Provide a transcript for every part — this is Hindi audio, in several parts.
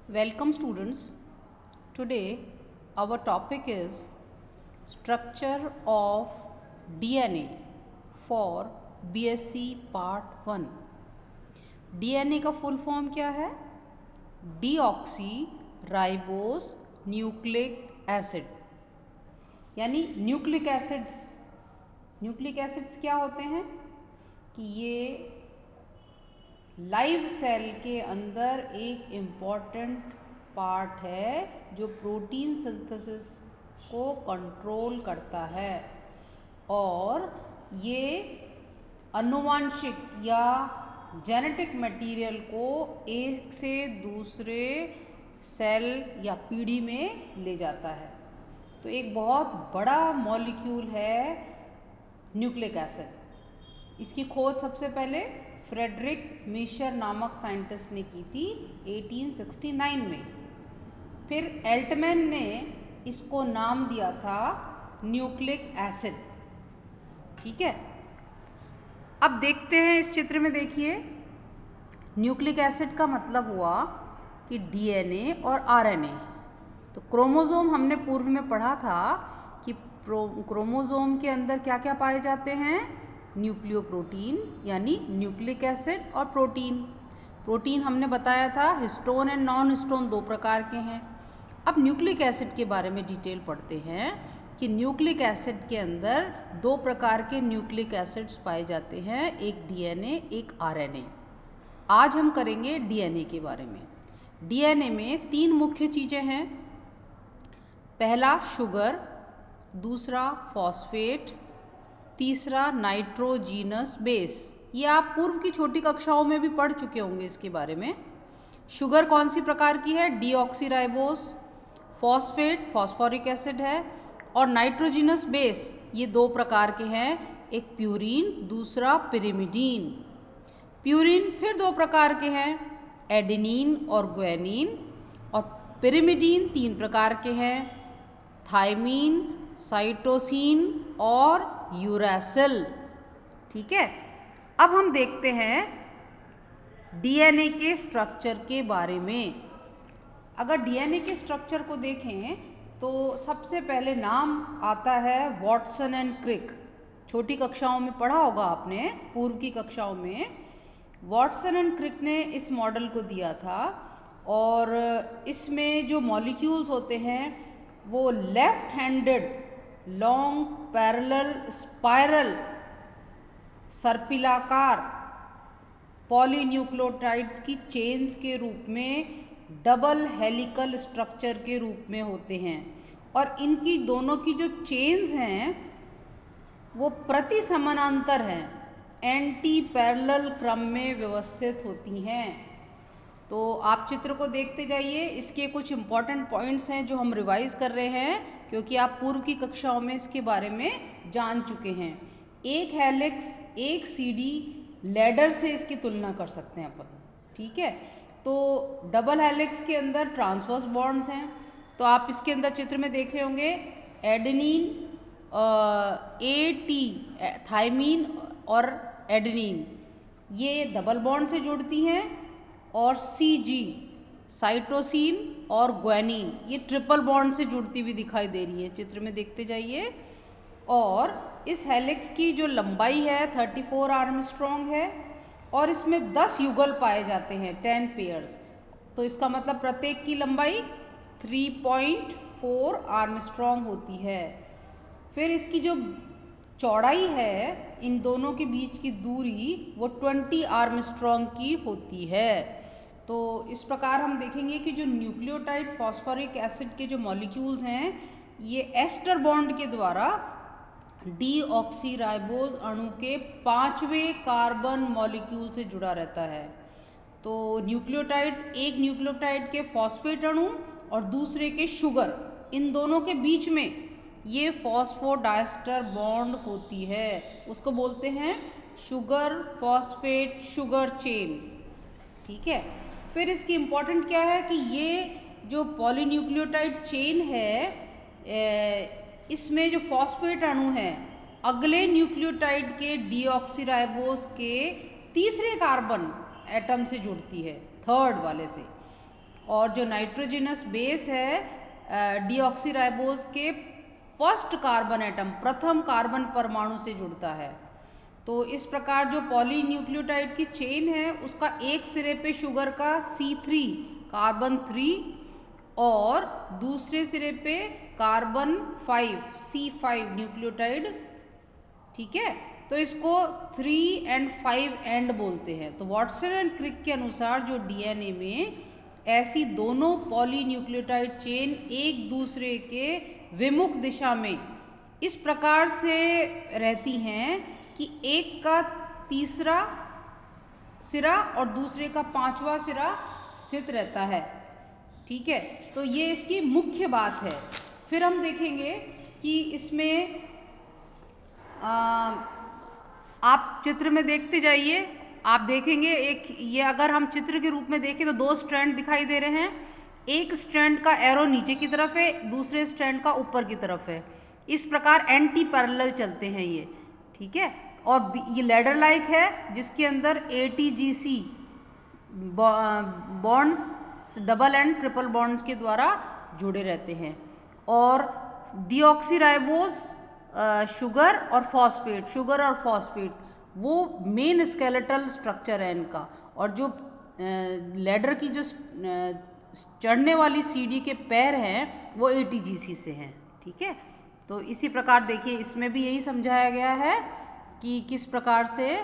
Welcome students. Today our topic is structure of DNA for BSc Part 1. DNA का फुल फॉर्म क्या है? डीऑक्सी राइबोस न्यूक्लिक एसिड, यानी न्यूक्लिक एसिड्स। न्यूक्लिक एसिड्स क्या होते हैं कि ये लाइव सेल के अंदर एक इम्पॉर्टेंट पार्ट है जो प्रोटीन सिंथेसिस को कंट्रोल करता है और ये आनुवांशिक या जेनेटिक मटेरियल को एक से दूसरे सेल या पीढ़ी में ले जाता है। तो एक बहुत बड़ा मॉलिक्यूल है न्यूक्लिक एसिड। इसकी खोज सबसे पहले फ्रेडरिक मिशर नामक साइंटिस्ट ने की थी 1869 में। फिर एल्टमैन ने इसको नाम दिया था न्यूक्लिक एसिड। ठीक है, अब देखते हैं इस चित्र में। देखिए, न्यूक्लिक एसिड का मतलब हुआ कि डीएनए और आरएनए। तो क्रोमोसोम हमने पूर्व में पढ़ा था कि क्रोमोसोम के अंदर क्या क्या पाए जाते हैं? न्यूक्लियोप्रोटीन यानी न्यूक्लिक एसिड और प्रोटीन। प्रोटीन हमने बताया था हिस्टोन एंड नॉन हिस्टोन दो प्रकार के हैं। अब न्यूक्लिक एसिड के बारे में डिटेल पढ़ते हैं कि न्यूक्लिक एसिड के अंदर दो प्रकार के न्यूक्लिक एसिड्स पाए जाते हैं, एक डीएनए एक आरएनए। आज हम करेंगे डीएनए के बारे में। डीएनए में तीन मुख्य चीजें हैं। पहला शुगर, दूसरा फॉस्फेट, तीसरा नाइट्रोजीनस बेस। ये आप पूर्व की छोटी कक्षाओं में भी पढ़ चुके होंगे इसके बारे में। शुगर कौन सी प्रकार की है? डीऑक्सीराइबोस। फॉस्फेट फॉस्फोरिक एसिड है। और नाइट्रोजीनस बेस ये दो प्रकार के हैं, एक प्यूरीन दूसरा पिरिमिडीन। प्यूरीन फिर दो प्रकार के हैं, एडेनिन और ग्वानिन। और पिरिमिडीन तीन प्रकार के हैं, थायमीन, साइटोसिन और यूरासिल। ठीक है, अब हम देखते हैं डीएनए के स्ट्रक्चर के बारे में। अगर डीएनए के स्ट्रक्चर को देखें तो सबसे पहले नाम आता है वॉटसन एंड क्रिक। छोटी कक्षाओं में पढ़ा होगा आपने, पूर्व की कक्षाओं में। वॉटसन एंड क्रिक ने इस मॉडल को दिया था और इसमें जो मॉलिक्यूल्स होते हैं वो left handed long parallel spiral सर्पिलाकार पॉलीन्यूक्लियोटाइड्स की चेन्स के रूप में डबल हेलिकल स्ट्रक्चर के रूप में होते हैं। और इनकी दोनों की जो चेन्स हैं वो प्रति समानांतर हैं, एंटी पैरेलल क्रम में व्यवस्थित होती हैं। तो आप चित्र को देखते जाइए, इसके कुछ इंपॉर्टेंट पॉइंट्स हैं जो हम रिवाइज कर रहे हैं क्योंकि आप पूर्व की कक्षाओं में इसके बारे में जान चुके हैं। एक हेलिक्स एक सीडी लैडर से इसकी तुलना कर सकते हैं अपन। ठीक है, तो डबल हेलिक्स के अंदर ट्रांसवर्स बॉन्ड्स हैं। तो आप इसके अंदर चित्र में देख रहे होंगे एडेनिन एटी थायमीन और एडेनिन ये डबल बॉन्ड से जुड़ती हैं और सीजी साइटोसिन और ग्वानिन ये ट्रिपल बॉन्ड से जुड़ती हुई दिखाई दे रही है। चित्र में देखते जाइए। और इस हेलिक्स की जो लंबाई है 34 आर्मस्ट्रॉन्ग है और इसमें 10 युगल पाए जाते हैं, 10 पेयर्स। तो इसका मतलब प्रत्येक की लंबाई 3.4 आर्मस्ट्रॉन्ग होती है। फिर इसकी जो चौड़ाई है, इन दोनों के बीच की दूरी वो 20 आर्मस्ट्रॉन्ग की होती है। तो इस प्रकार हम देखेंगे कि जो न्यूक्लियोटाइड फॉस्फोरिक एसिड के जो मॉलिक्यूल्स हैं ये एस्टर बॉन्ड के द्वारा डीऑक्सीराइबोस अणु के 5वें कार्बन मॉलिक्यूल से जुड़ा रहता है। तो न्यूक्लियोटाइड्स, एक न्यूक्लियोटाइड के फॉस्फेट अणु और दूसरे के शुगर, इन दोनों के बीच में ये फॉस्फोडाइस्टर बॉन्ड होती है, उसको बोलते हैं शुगर फॉस्फेट शुगर चेन। ठीक है, फिर इसकी इम्पोर्टेंट क्या है कि ये जो पॉलीन्यूक्लियोटाइड चेन है इसमें जो फॉस्फेट अणु है अगले न्यूक्लियोटाइड के डीऑक्सीराइबोस के तीसरे कार्बन एटम से जुड़ती है, थर्ड वाले से। और जो नाइट्रोजनस बेस है डीऑक्सीराइबोज के फर्स्ट कार्बन एटम, प्रथम कार्बन परमाणु से जुड़ता है। तो इस प्रकार जो पॉलीन्यूक्लियोटाइड की चेन है उसका एक सिरे पे शुगर का C3 कार्बन 3 और दूसरे सिरे पे कार्बन 5 C5 न्यूक्लियोटाइड, ठीक है। तो इसको 3 and 5 एंड बोलते हैं। तो वाटसन एंड क्रिक के अनुसार जो डीएनए में ऐसी दोनों पॉलीन्यूक्लियोटाइड चेन एक दूसरे के विमुख दिशा में इस प्रकार से रहती हैं कि एक का तीसरा सिरा और दूसरे का पांचवा सिरा स्थित रहता है, ठीक है। तो ये इसकी मुख्य बात है। फिर हम देखेंगे कि इसमें आप चित्र में देखते जाइए, आप देखेंगे एक ये अगर हम चित्र के रूप में देखें तो दो स्ट्रैंड दिखाई दे रहे हैं। एक स्ट्रैंड का एरो नीचे की तरफ है, दूसरे स्ट्रैंड का ऊपर की तरफ है। इस प्रकार एंटी पैरेलल चलते हैं ये, ठीक है। और ये लैडर लाइक है जिसके अंदर ATGC bonds double and triple bonds के द्वारा जुड़े रहते हैं। और डीऑक्सीराइबोज शुगर और फॉस्फेट वो मेन स्केलेटल स्ट्रक्चर है इनका। और जो लैडर की जो चढ़ने वाली सीढ़ी के पैर हैं वो ATGC से हैं, ठीक है। तो इसी प्रकार देखिए इसमें भी यही समझाया गया है कि किस प्रकार से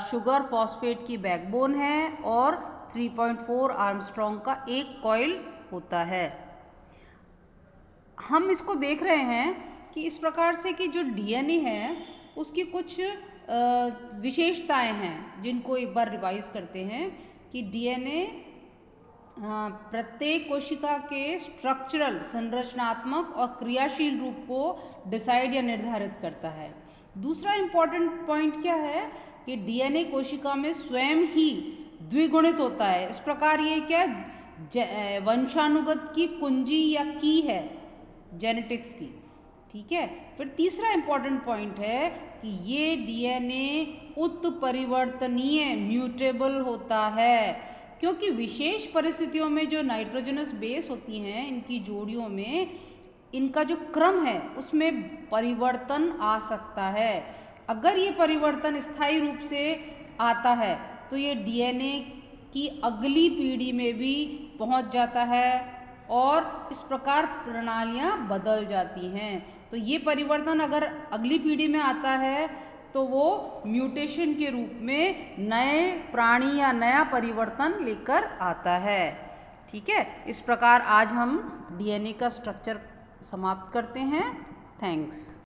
शुगर फॉस्फेट की बैकबोन है और 3.4 आर्मस्ट्रॉन्ग का एक कॉइल होता है। हम इसको देख रहे हैं कि इस प्रकार से कि जो डीएनए है उसकी कुछ विशेषताएं हैं जिनको एक बार रिवाइज करते हैं कि डीएनए प्रत्येक कोशिका के स्ट्रक्चरल संरचनात्मक और क्रियाशील रूप को डिसाइड या निर्धारित करता है। दूसरा इंपॉर्टेंट पॉइंट क्या है कि डीएनए कोशिका में स्वयं ही द्विगुणित होता है। इस प्रकार ये क्या वंशानुगत की कुंजी या की है जेनेटिक्स की, ठीक है। फिर तीसरा इंपॉर्टेंट पॉइंट है कि ये डीएनए उत्परिवर्तनीय म्यूटेबल होता है, क्योंकि विशेष परिस्थितियों में जो नाइट्रोजनस बेस होती हैं इनकी जोड़ियों में इनका जो क्रम है उसमें परिवर्तन आ सकता है। अगर ये परिवर्तन स्थायी रूप से आता है तो ये डीएनए की अगली पीढ़ी में भी पहुंच जाता है और इस प्रकार प्रणालियां बदल जाती हैं। तो ये परिवर्तन अगर अगली पीढ़ी में आता है तो वो म्यूटेशन के रूप में नए प्राणी या नया परिवर्तन लेकर आता है, ठीक है। इस प्रकार आज हम डीएनए का स्ट्रक्चर समाप्त करते हैं। थैंक्स।